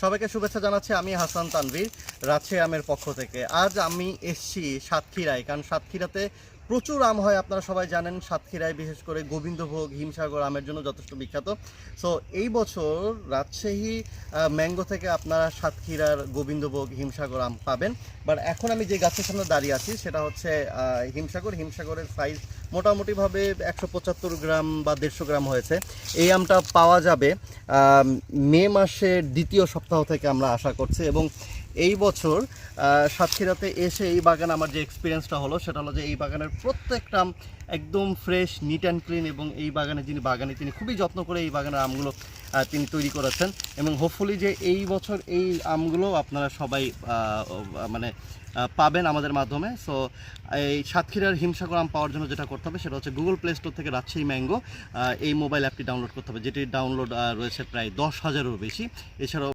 সবাইকে শুভেচ্ছা জানাচ্ছি। আমি হাসান তানভীর, রাজশাহী আমের পক্ষ থেকে। আজ আমি এসছি সাতক্ষীরায়, কারণ সাতক্ষীরাতে প্রচুর আম হয়। আপনারা সবাই জানেন সাতক্ষীরায় বিশেষ করে গোবিন্দভোগ, হিমসাগর আমের জন্য যথেষ্ট বিখ্যাত। সো এই বছর রাজশাহী ম্যাঙ্গো থেকে আপনারা সাতক্ষীরার গোবিন্দভোগ, হিমসাগর আম পাবেন। বাট এখন আমি যে গাছের সামনে দাঁড়িয়ে আছি সেটা হচ্ছে হিমসাগরের সাইজ মোটামুটিভাবে 175 গ্রাম বা 150 গ্রাম হয়েছে। এই আমটা পাওয়া যাবে মে মাসের দ্বিতীয় সপ্তাহ থেকে আমরা আশা করছি। এবং এই বছর সাতক্ষীরাতে এসে এই বাগান আমার যে এক্সপিরিয়েন্সটা হলো সেটা হলো যে এই বাগানের প্রত্যেকটা আম একদম ফ্রেশ, নিট অ্যান্ড ক্লিন। এবং এই বাগানে যিনি তিনি খুবই যত্ন করে এই বাগানের আমগুলো তিনি তৈরি করেছেন। এবং হোপফুলি যে এই বছর এই আমগুলো আপনারা সবাই মানে পাবেন আমাদের মাধ্যমে। সো এই সাতক্ষীরার হিমসাগর আম পাওয়ার জন্য যেটা করতে হবে সেটা হচ্ছে গুগল প্লে স্টোর থেকে রাজশাহী ম্যাঙ্গো এই মোবাইল অ্যাপটি ডাউনলোড করতে হবে, যেটির ডাউনলোড রয়েছে প্রায় 10,000-এরও বেশি। এছাড়াও